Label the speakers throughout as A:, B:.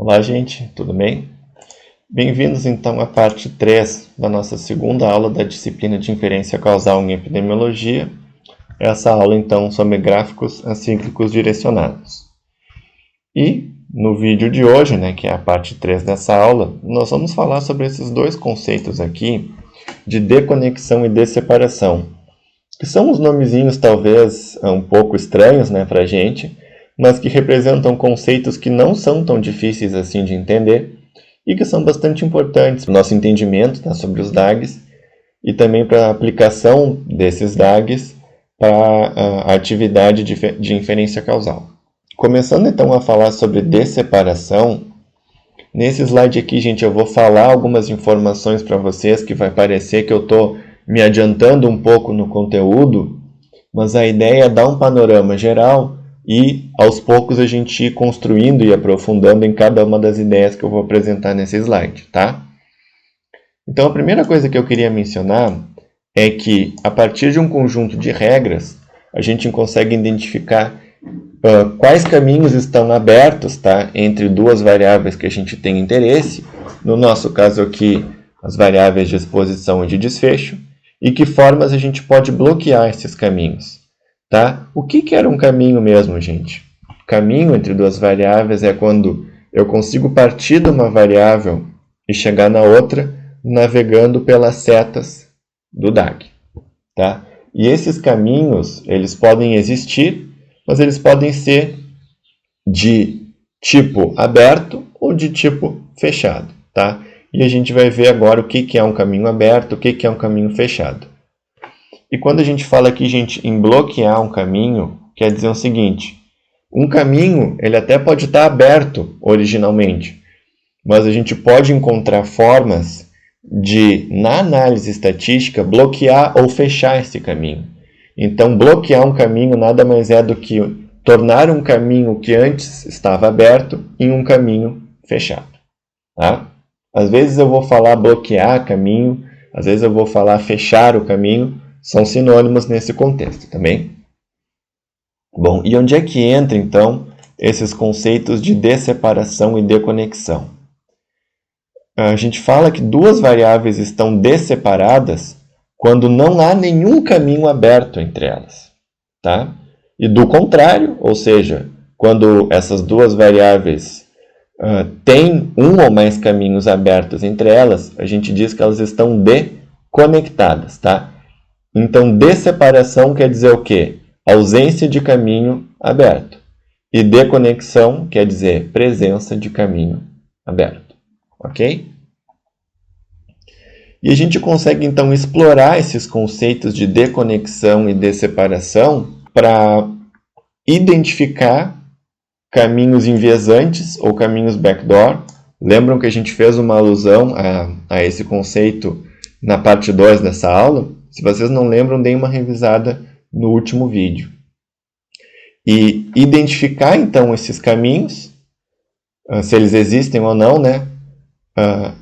A: Olá, gente, tudo bem? Bem-vindos então à parte 3 da nossa segunda aula da disciplina de inferência causal em epidemiologia. Essa aula então sobre gráficos acíclicos direcionados. E no vídeo de hoje, que é a parte 3 dessa aula, nós vamos falar sobre esses dois conceitos aqui de deconexão e desseparação, que são uns nomezinhos talvez um pouco estranhos para a gente, mas que representam conceitos que não são tão difíceis assim de entender e que são bastante importantes para o nosso entendimento sobre os DAGs e também para a aplicação desses DAGs para a atividade de inferência causal. Começando então a falar sobre desseparação, nesse slide aqui, gente, eu vou falar algumas informações para vocês que vai parecer que eu estou me adiantando um pouco no conteúdo, mas a ideia é dar um panorama geral e aos poucos a gente ir construindo e aprofundando em cada uma das ideias que eu vou apresentar nesse slide, tá? Então a primeira coisa que eu queria mencionar é que a partir de um conjunto de regras a gente consegue identificar quais caminhos estão abertos, tá, entre duas variáveis que a gente tem interesse, no nosso caso aqui as variáveis de exposição e de desfecho, e que formas a gente pode bloquear esses caminhos. Tá? O que era um caminho mesmo, gente? Caminho entre duas variáveis é quando eu consigo partir de uma variável e chegar na outra navegando pelas setas do DAG. Tá? E esses caminhos, eles podem existir, mas eles podem ser de tipo aberto ou de tipo fechado. Tá? E a gente vai ver agora o que é um caminho aberto, o que é um caminho fechado. E quando a gente fala aqui, gente, em bloquear um caminho, quer dizer o seguinte: um caminho ele até pode estar aberto originalmente, mas a gente pode encontrar formas de, na análise estatística, bloquear ou fechar esse caminho. Então, bloquear um caminho nada mais é do que tornar um caminho que antes estava aberto em um caminho fechado. Tá? Às vezes eu vou falar bloquear caminho, às vezes eu vou falar fechar o caminho. São sinônimos nesse contexto também. Bom, e onde é que entra, então, esses conceitos de desseparação e deconexão? A gente fala que duas variáveis estão desseparadas quando não há nenhum caminho aberto entre elas. Tá? E do contrário, ou seja, quando essas duas variáveis têm um ou mais caminhos abertos entre elas, a gente diz que elas estão deconectadas. Tá? Então, desseparação quer dizer o quê? Ausência de caminho aberto. E deconexão quer dizer presença de caminho aberto. Ok? E a gente consegue, então, explorar esses conceitos de deconexão e desseparação para identificar caminhos enviesantes ou caminhos backdoor. Lembram que a gente fez uma alusão a esse conceito na parte 2 dessa aula? Se vocês não lembram, deem uma revisada no último vídeo. E identificar, então, esses caminhos, se eles existem ou não,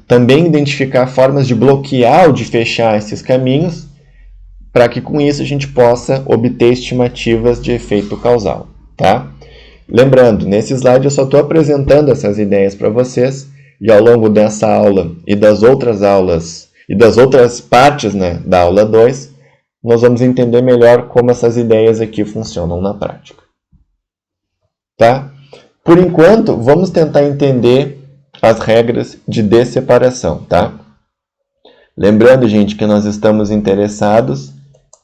A: também identificar formas de bloquear ou de fechar esses caminhos, para que com isso a gente possa obter estimativas de efeito causal. Tá? Lembrando, nesse slide eu só estou apresentando essas ideias para vocês, e ao longo dessa aula e das outras aulas, e das outras partes da aula 2, nós vamos entender melhor como essas ideias aqui funcionam na prática. Tá? Por enquanto, vamos tentar entender as regras de desseparação. Tá? Lembrando, gente, que nós estamos interessados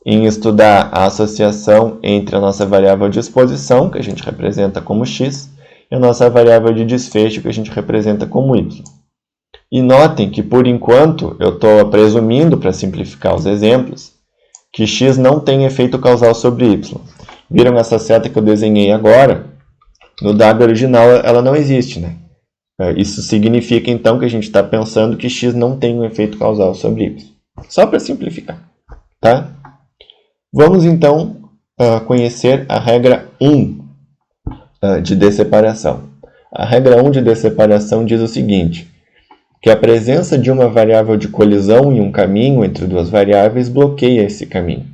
A: em estudar a associação entre a nossa variável de exposição, que a gente representa como x, e a nossa variável de desfecho, que a gente representa como y. E notem que, por enquanto, eu estou presumindo, para simplificar os exemplos, que x não tem efeito causal sobre y. Viram essa seta que eu desenhei agora? No DAG original, ela não existe. Isso significa, então, que a gente está pensando que x não tem um efeito causal sobre y. Só para simplificar. Tá? Vamos, então, conhecer a regra 1 de desseparação. A regra 1 de desseparação diz o seguinte: que a presença de uma variável de colisão em um caminho entre duas variáveis bloqueia esse caminho.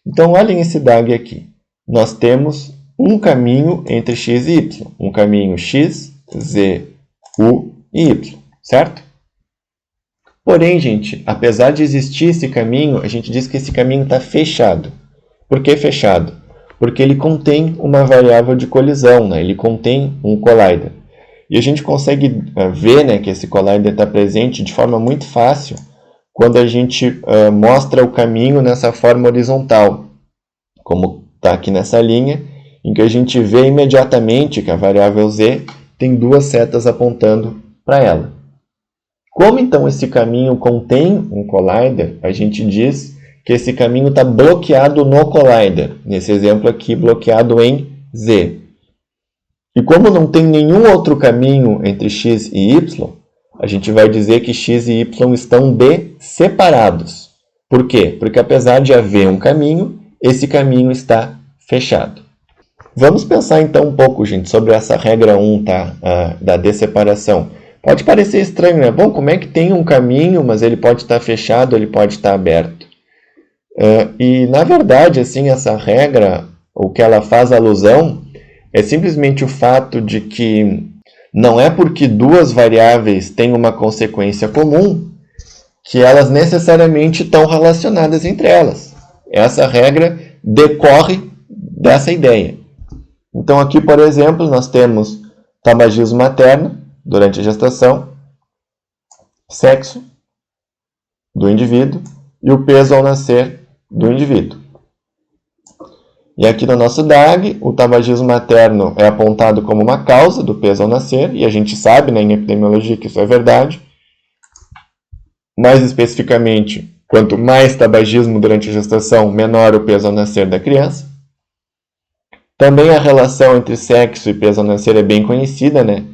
A: Então, olhem esse DAG aqui. Nós temos um caminho entre x e y, um caminho x, z, U e Y, certo? Porém, gente, apesar de existir esse caminho, a gente diz que esse caminho está fechado. Por que fechado? Porque ele contém uma variável de colisão, né? Ele contém um collider. E a gente consegue ver, né, que esse collider está presente de forma muito fácil quando a gente mostra o caminho nessa forma horizontal, como está aqui nessa linha, em que a gente vê imediatamente que a variável z tem duas setas apontando para ela. Como então esse caminho contém um collider, a gente diz que esse caminho está bloqueado no collider. Nesse exemplo aqui, bloqueado em z. E como não tem nenhum outro caminho entre x e y, a gente vai dizer que x e y estão separados. Por quê? Porque apesar de haver um caminho, esse caminho está fechado. Vamos pensar então um pouco, gente, sobre essa regra 1, tá? Da desseparação. Pode parecer estranho, né? Bom, como é que tem um caminho, mas ele pode estar fechado, ele pode estar aberto? E, na verdade, assim, essa regra, o que ela faz alusão, é simplesmente o fato de que não é porque duas variáveis têm uma consequência comum que elas necessariamente estão relacionadas entre elas. Essa regra decorre dessa ideia. Então, aqui, por exemplo, nós temos tabagismo materno durante a gestação, sexo do indivíduo e o peso ao nascer do indivíduo. E aqui no nosso DAG, o tabagismo materno é apontado como uma causa do peso ao nascer, e a gente sabe, né, em epidemiologia que isso é verdade. Mais especificamente, quanto mais tabagismo durante a gestação, menor o peso ao nascer da criança. Também a relação entre sexo e peso ao nascer é bem conhecida, né?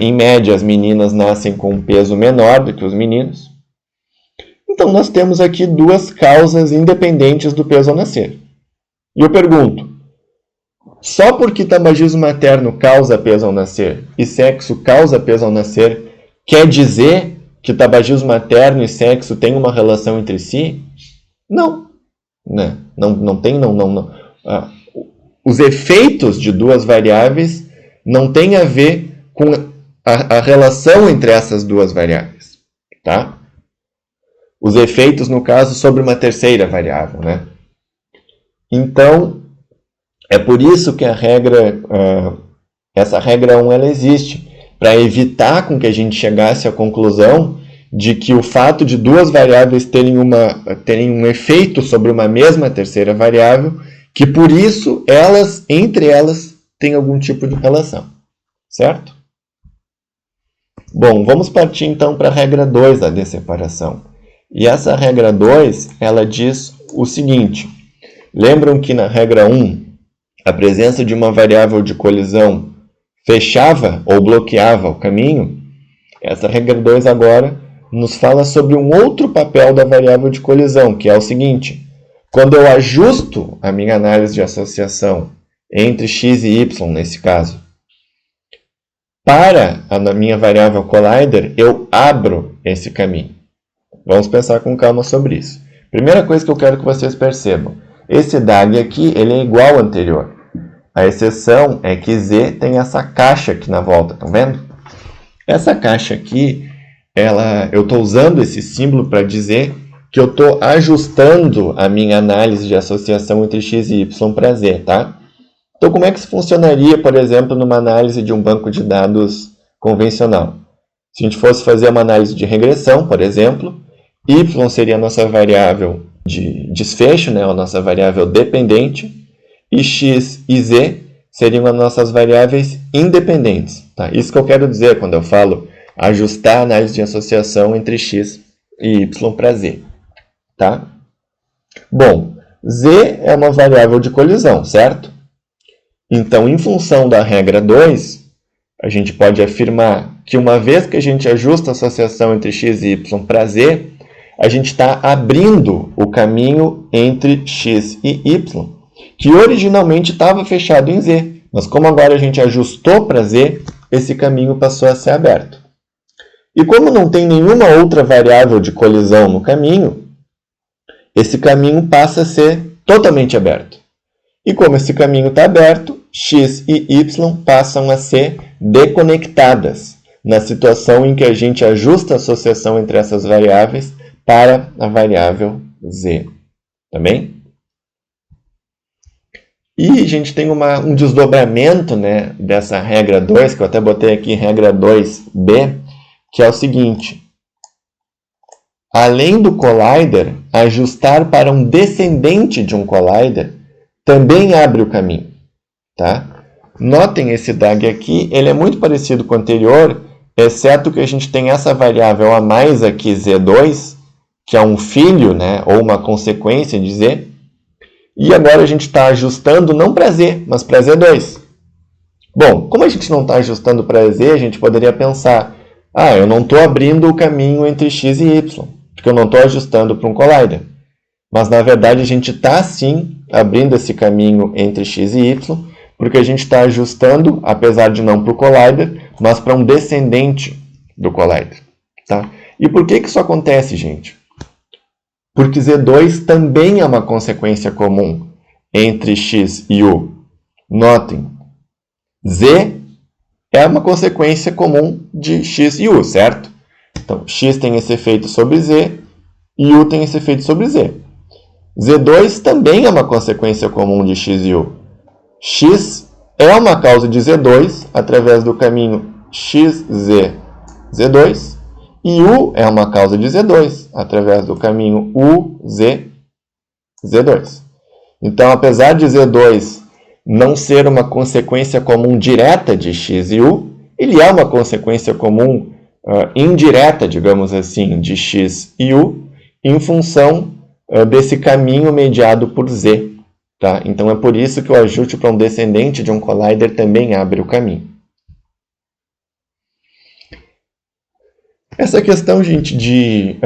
A: Em média, as meninas nascem com um peso menor do que os meninos. Então, nós temos aqui duas causas independentes do peso ao nascer. E eu pergunto, só porque tabagismo materno causa peso ao nascer e sexo causa peso ao nascer, quer dizer que tabagismo materno e sexo têm uma relação entre si? Não. Né? Não tem. Os efeitos de duas variáveis não têm a ver com a relação entre essas duas variáveis. Tá? Os efeitos, no caso, sobre uma terceira variável. Né? Então, é por isso que essa regra 1 ela existe, para evitar com que a gente chegasse à conclusão de que o fato de duas variáveis terem um efeito sobre uma mesma terceira variável, que por isso, entre elas, têm algum tipo de relação. Certo? Bom, vamos partir então para a regra 2 da desseparação. E essa regra 2, ela diz o seguinte: lembram que na regra 1, a presença de uma variável de colisão fechava ou bloqueava o caminho? Essa regra 2 agora nos fala sobre um outro papel da variável de colisão, que é o seguinte: quando eu ajusto a minha análise de associação entre x e y, nesse caso, para a minha variável collider, eu abro esse caminho. Vamos pensar com calma sobre isso. Primeira coisa que eu quero que vocês percebam: esse DAG aqui ele é igual ao anterior. A exceção é que Z tem essa caixa aqui na volta, estão vendo? Essa caixa aqui, eu estou usando esse símbolo para dizer que eu estou ajustando a minha análise de associação entre x e y para Z, tá? Então, como é que isso funcionaria, por exemplo, numa análise de um banco de dados convencional? Se a gente fosse fazer uma análise de regressão, por exemplo, y seria a nossa variável de desfecho, né, a nossa variável dependente, e x e z seriam as nossas variáveis independentes. Tá? Isso que eu quero dizer quando eu falo ajustar a análise de associação entre x e y para z. Tá? Bom, z é uma variável de colisão, certo? Então, em função da regra 2, a gente pode afirmar que uma vez que a gente ajusta a associação entre x e y para z, a gente está abrindo o caminho entre x e y, que originalmente estava fechado em z. Mas como agora a gente ajustou para z, esse caminho passou a ser aberto. E como não tem nenhuma outra variável de colisão no caminho, esse caminho passa a ser totalmente aberto. E como esse caminho está aberto, x e y passam a ser desconectadas. na situação em que a gente ajusta a associação entre essas variáveis para a variável z. Tá bem? E a gente tem um desdobramento, né, dessa regra 2, que eu até botei aqui, regra 2b, que é o seguinte. Além do collider, ajustar para um descendente de um collider também abre o caminho. Tá? Notem esse DAG aqui, ele é muito parecido com o anterior, exceto que a gente tem essa variável a mais aqui, z2, que é um filho, né, ou uma consequência de z. E agora a gente está ajustando não para z, mas para z2. Bom, como a gente não está ajustando para z, a gente poderia pensar, eu não estou abrindo o caminho entre x e y, porque eu não estou ajustando para um collider. Mas, na verdade, a gente está, sim, abrindo esse caminho entre x e y, porque a gente está ajustando, apesar de não para o collider, mas para um descendente do collider. Tá? E por que isso acontece, gente? Porque z2 também é uma consequência comum entre x e u. Notem, z é uma consequência comum de x e u, certo? Então, x tem esse efeito sobre z e u tem esse efeito sobre z. z2 também é uma consequência comum de x e u. X é uma causa de z2 através do caminho xz, z2. E u é uma causa de z2 através do caminho uz, z2. Então, apesar de z2 não ser uma consequência comum direta de x e u, ele é uma consequência comum indireta, digamos assim, de x e u, em função desse caminho mediado por z. Tá? Então, é por isso que o ajuste para um descendente de um collider também abre o caminho. Essa questão, gente, de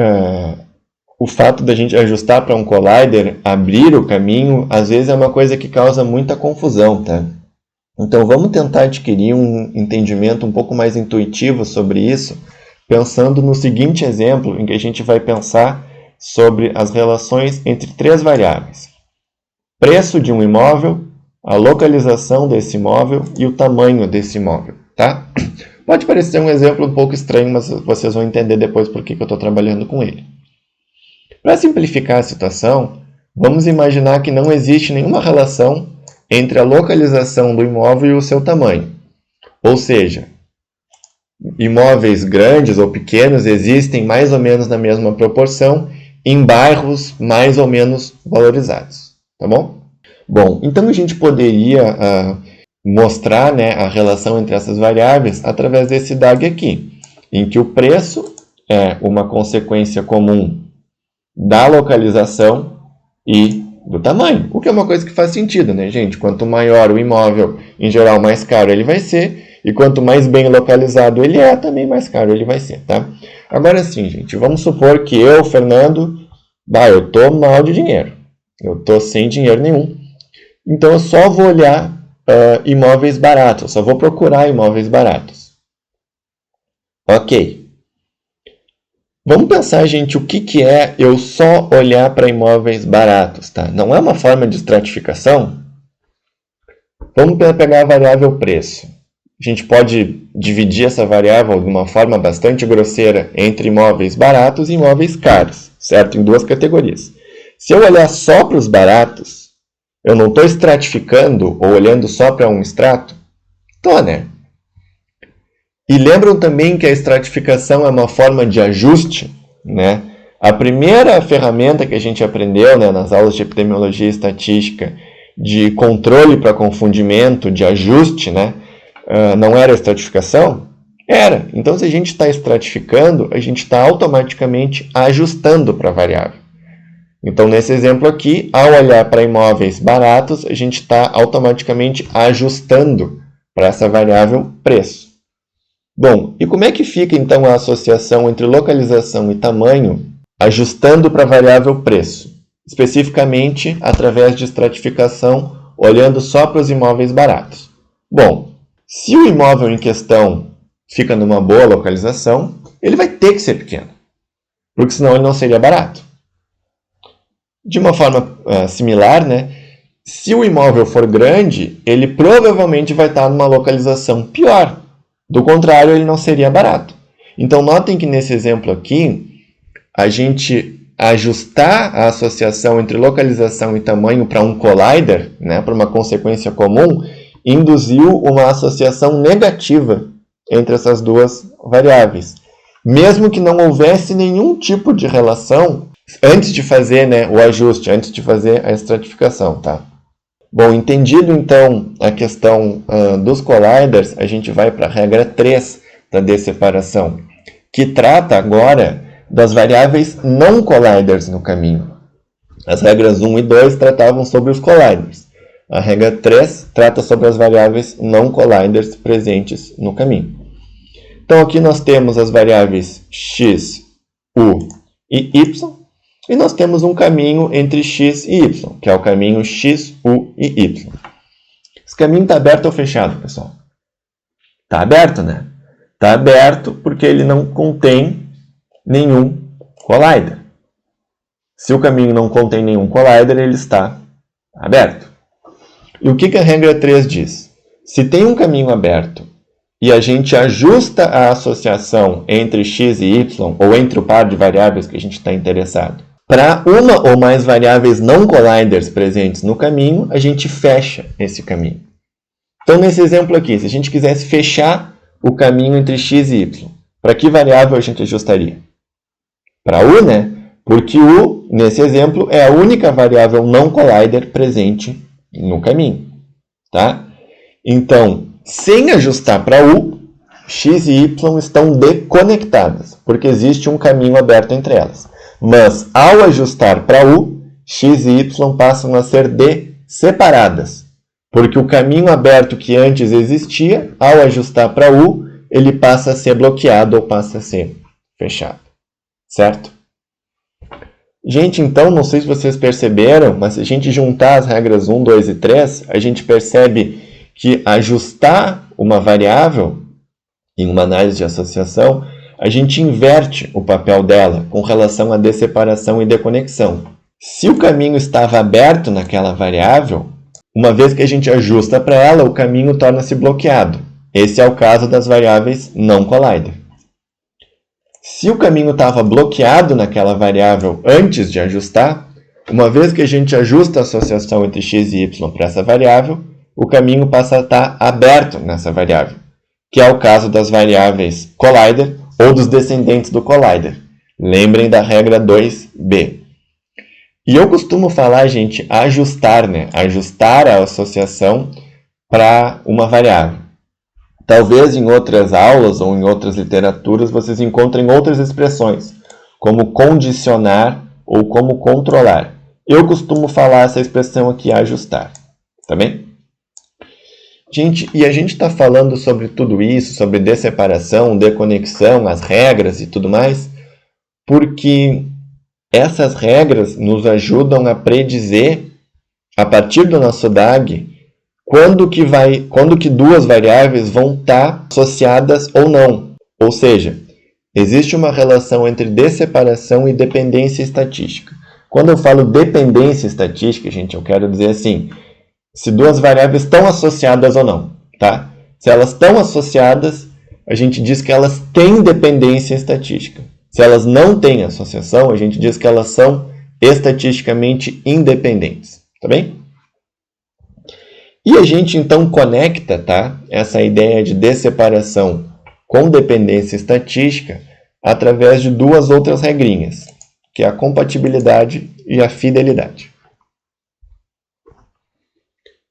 A: o fato da gente ajustar para um collider, abrir o caminho, às vezes é uma coisa que causa muita confusão, tá? Então, vamos tentar adquirir um entendimento um pouco mais intuitivo sobre isso, pensando no seguinte exemplo, em que a gente vai pensar sobre as relações entre três variáveis. Preço de um imóvel, a localização desse imóvel e o tamanho desse imóvel, tá? Pode parecer um exemplo um pouco estranho, mas vocês vão entender depois por que eu estou trabalhando com ele. Para simplificar a situação, vamos imaginar que não existe nenhuma relação entre a localização do imóvel e o seu tamanho. Ou seja, imóveis grandes ou pequenos existem mais ou menos na mesma proporção em bairros mais ou menos valorizados. Tá bom? Bom, então a gente poderia mostrar, né, a relação entre essas variáveis através desse DAG aqui, em que o preço é uma consequência comum da localização e do tamanho, o que é uma coisa que faz sentido, né, gente? Quanto maior o imóvel, em geral, mais caro ele vai ser, e quanto mais bem localizado ele é, também mais caro ele vai ser, tá? Agora sim, gente, vamos supor que eu, Fernando, eu tô mal de dinheiro, eu tô sem dinheiro nenhum, então eu só vou olhar imóveis baratos, eu só vou procurar imóveis baratos. Ok. Vamos pensar, gente, o que é eu só olhar para imóveis baratos, tá? Não é uma forma de estratificação? Vamos pegar a variável preço. A gente pode dividir essa variável de uma forma bastante grosseira entre imóveis baratos e imóveis caros, certo? Em duas categorias. Se eu olhar só para os baratos, eu não estou estratificando ou olhando só para um extrato? Estou, né? E lembram também que a estratificação é uma forma de ajuste, né? A primeira ferramenta que a gente aprendeu, né, nas aulas de epidemiologia e estatística de controle para confundimento, de ajuste, né, não era a estratificação? Era. Então, se a gente está estratificando, a gente está automaticamente ajustando para a variável. Então, nesse exemplo aqui, ao olhar para imóveis baratos, a gente está automaticamente ajustando para essa variável preço. Bom, e como é que fica então a associação entre localização e tamanho, ajustando para a variável preço? Especificamente, através de estratificação, olhando só para os imóveis baratos. Bom, se o imóvel em questão fica numa boa localização, ele vai ter que ser pequeno, porque senão ele não seria barato. De uma forma similar, né? Se o imóvel for grande, ele provavelmente vai estar numa localização pior Do contrário, ele não seria barato. Então, notem que nesse exemplo aqui, a gente ajustar a associação entre localização e tamanho para um collider, né, para uma consequência comum, induziu uma associação negativa entre essas duas variáveis. Mesmo que não houvesse nenhum tipo de relação antes de fazer, né, o ajuste, antes de fazer a estratificação. Tá? Bom, entendido então a questão dos colliders, a gente vai para a regra 3 da desseparação, que trata agora das variáveis não colliders no caminho. As regras 1 e 2 tratavam sobre os colliders. A regra 3 trata sobre as variáveis não colliders presentes no caminho. Então aqui nós temos as variáveis x, u e y, e nós temos um caminho entre x e y, que é o caminho x, u e y. Esse caminho está aberto ou fechado, pessoal? Está aberto, né? Está aberto porque ele não contém nenhum collider. Se o caminho não contém nenhum collider, ele está aberto. E o que a regra 3 diz? Se tem um caminho aberto e a gente ajusta a associação entre x e y, ou entre o par de variáveis que a gente está interessado, para uma ou mais variáveis não colliders presentes no caminho, a gente fecha esse caminho. Então, nesse exemplo aqui, se a gente quisesse fechar o caminho entre x e y, para que variável a gente ajustaria? Para u, né? Porque u, nesse exemplo, é a única variável não collider presente no caminho. Tá? Então, sem ajustar para u, x e y estão desconectadas, porque existe um caminho aberto entre elas. Mas, ao ajustar para u, x e y passam a ser desseparadas, porque o caminho aberto que antes existia, ao ajustar para u, ele passa a ser bloqueado ou passa a ser fechado. Certo? Gente, então, não sei se vocês perceberam, mas se a gente juntar as regras 1, 2 e 3, a gente percebe que ajustar uma variável em uma análise de associação, a gente inverte o papel dela com relação à desseparação e deconexão. Se o caminho estava aberto naquela variável, uma vez que a gente ajusta para ela, o caminho torna-se bloqueado. Esse é o caso das variáveis não collider. Se o caminho estava bloqueado naquela variável antes de ajustar, uma vez que a gente ajusta a associação entre x e y para essa variável, o caminho passa a estar aberto nessa variável, que é o caso das variáveis collider ou dos descendentes do collider. Lembrem da regra 2b. E eu costumo falar, gente, ajustar, né? Ajustar a associação para uma variável. Talvez em outras aulas ou em outras literaturas vocês encontrem outras expressões, como condicionar ou como controlar. Eu costumo falar essa expressão aqui, ajustar. Tá bem? Gente, e a gente está falando sobre tudo isso, sobre desseparação, deconexão, as regras e tudo mais, porque essas regras nos ajudam a predizer, a partir do nosso DAG, quando que duas variáveis vão estar associadas ou não. Ou seja, existe uma relação entre desseparação e dependência estatística. Quando eu falo dependência estatística, gente, eu quero dizer assim, se duas variáveis estão associadas ou não. Tá? Se elas estão associadas, a gente diz que elas têm dependência estatística. Se elas não têm associação, a gente diz que elas são estatisticamente independentes. Tá bem? E a gente então conecta, tá, essa ideia de desseparação com dependência estatística através de duas outras regrinhas, que é a compatibilidade e a fidelidade.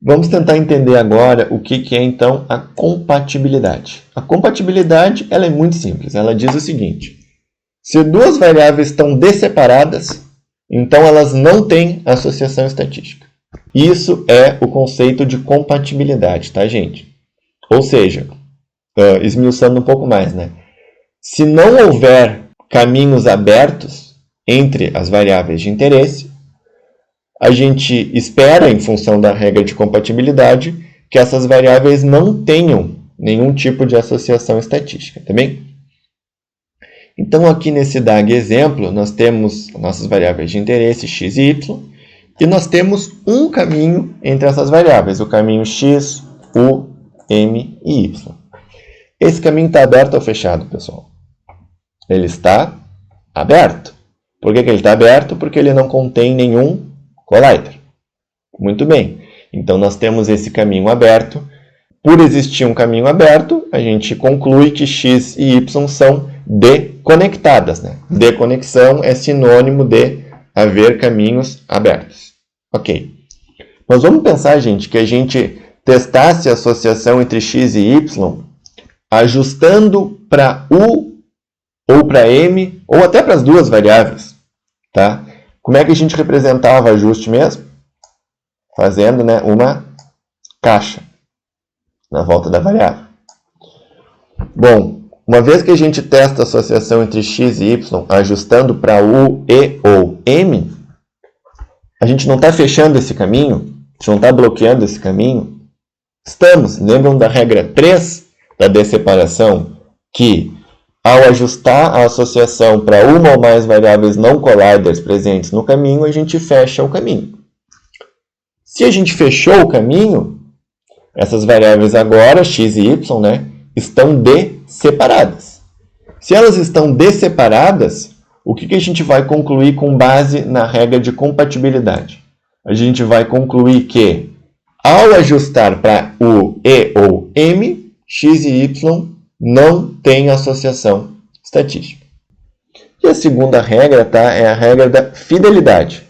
A: Vamos tentar entender agora o que é então a compatibilidade. A compatibilidade ela é muito simples, ela diz o seguinte: se duas variáveis estão desseparadas, então elas não têm associação estatística. Isso é o conceito de compatibilidade, tá, gente? Ou seja, esmiuçando um pouco mais, né? Se não houver caminhos abertos entre as variáveis de interesse, a gente espera, em função da regra de compatibilidade, que essas variáveis não tenham nenhum tipo de associação estatística, tá bem? Então, aqui nesse DAG exemplo, nós temos nossas variáveis de interesse, x e y, e nós temos um caminho entre essas variáveis, o caminho x, u, m e y. Esse caminho está aberto ou fechado, pessoal? Ele está aberto. Por que ele está aberto? Porque ele não contém nenhum collider. Muito bem. Então, nós temos esse caminho aberto. Por existir um caminho aberto, a gente conclui que x e y são deconectadas, né? Deconexão é sinônimo de haver caminhos abertos. Ok. Mas vamos pensar, gente, que a gente testasse a associação entre x e y ajustando para u ou para m, ou até para as duas variáveis. Tá? Como é que a gente representava o ajuste mesmo? Fazendo, né, uma caixa na volta da variável. Bom, uma vez que a gente testa a associação entre x e y ajustando para u, e ou m, a gente não está fechando esse caminho? A gente não está bloqueando esse caminho? Estamos. Lembram da regra 3 da desseparação? Que ao ajustar a associação para uma ou mais variáveis não colliders presentes no caminho, a gente fecha o caminho. Se a gente fechou o caminho, essas variáveis agora, x e y, né, estão desseparadas. Se elas estão desseparadas, o que a gente vai concluir com base na regra de compatibilidade? A gente vai concluir que, ao ajustar para u, e ou m, x e y não têm associação estatística. E a segunda regra, tá, é a regra da fidelidade,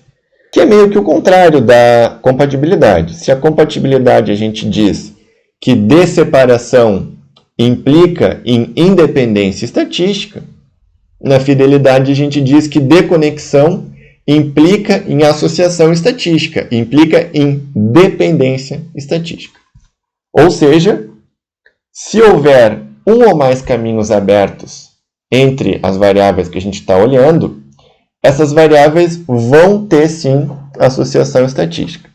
A: que é meio que o contrário da compatibilidade. Se a compatibilidade a gente diz que desseparação implica em independência estatística, na fidelidade a gente diz que deconexão implica em associação estatística, implica em dependência estatística. Ou seja, se houver um ou mais caminhos abertos entre as variáveis que a gente está olhando, essas variáveis vão ter, sim, associação estatística.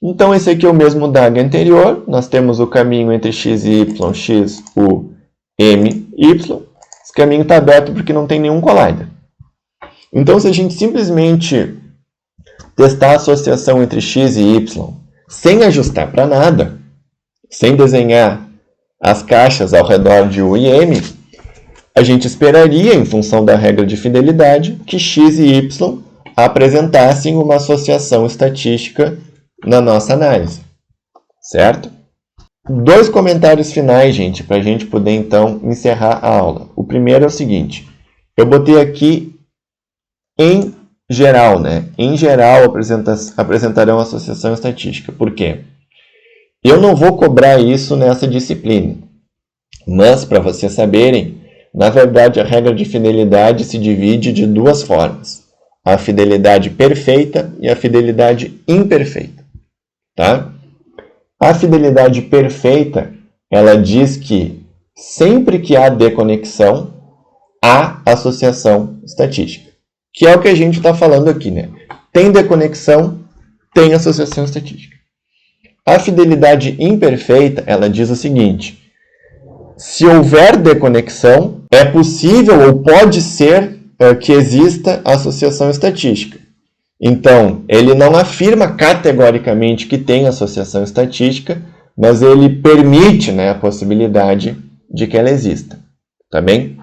A: Então, esse aqui é o mesmo DAG anterior. Nós temos o caminho entre x e y, x, u, m, y. Esse caminho está aberto porque não tem nenhum collider. Então, se a gente simplesmente testar a associação entre x e y, sem ajustar para nada, sem desenhar as caixas ao redor de u e m, a gente esperaria, em função da regra de fidelidade, que x e y apresentassem uma associação estatística na nossa análise. Certo? 2 comentários finais, gente, para a gente poder, então, encerrar a aula. O primeiro é o seguinte. Eu botei aqui em geral, né? Em geral, apresentarão associação estatística. Por quê? Eu não vou cobrar isso nessa disciplina. Mas, para vocês saberem, na verdade, a regra de fidelidade se divide de 2 formas. A fidelidade perfeita e a fidelidade imperfeita. Tá? A fidelidade perfeita, ela diz que sempre que há deconexão, há associação estatística. Que é o que a gente está falando aqui, né? Tem deconexão, tem associação estatística. A fidelidade imperfeita, ela diz o seguinte: se houver deconexão, é possível ou pode ser que exista associação estatística. Então, ele não afirma categoricamente que tem associação estatística, mas ele permite, né, a possibilidade de que ela exista. Tá bem?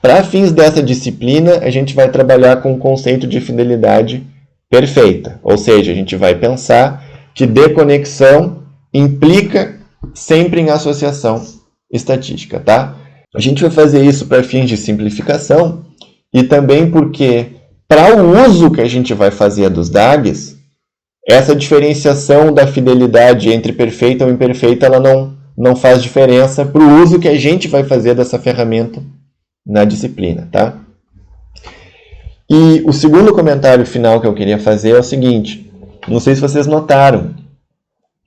A: Para fins dessa disciplina, a gente vai trabalhar com o conceito de fidelidade perfeita. Ou seja, a gente vai pensar que deconexão implica sempre em associação estatística, tá? A gente vai fazer isso para fins de simplificação e também porque, para o uso que a gente vai fazer dos DAGs, essa diferenciação da fidelidade entre perfeita ou imperfeita ela não faz diferença para o uso que a gente vai fazer dessa ferramenta na disciplina, tá? E o segundo comentário final que eu queria fazer é o seguinte: não sei se vocês notaram,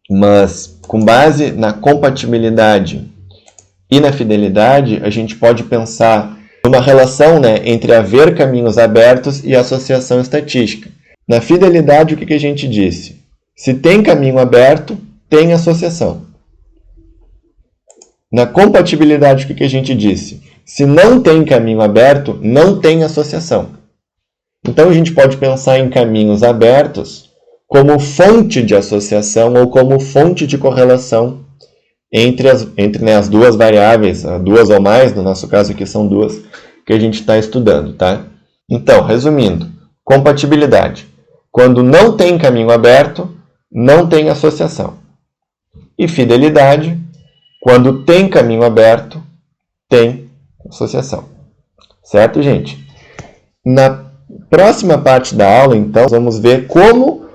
A: mas com base na compatibilidade e na fidelidade, a gente pode pensar numa relação, né, entre haver caminhos abertos e associação estatística. Na fidelidade, o que a gente disse? Se tem caminho aberto, tem associação. Na compatibilidade, o que a gente disse? Se não tem caminho aberto, não tem associação. Então, a gente pode pensar em caminhos abertos como fonte de associação ou como fonte de correlação entre as duas variáveis, duas ou mais, no nosso caso aqui são duas, que a gente está estudando, tá? Então, resumindo, compatibilidade. Quando não tem caminho aberto, não tem associação. E fidelidade, quando tem caminho aberto, tem associação. Certo, gente? Na próxima parte da aula, então, vamos ver como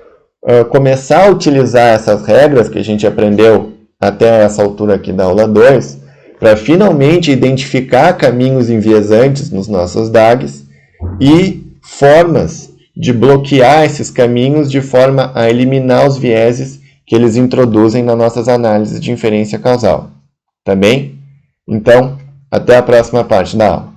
A: começar a utilizar essas regras que a gente aprendeu até essa altura aqui da aula 2, para finalmente identificar caminhos enviesantes nos nossos DAGs e formas de bloquear esses caminhos de forma a eliminar os vieses que eles introduzem nas nossas análises de inferência causal. Tá bem? Então, até a próxima parte da aula.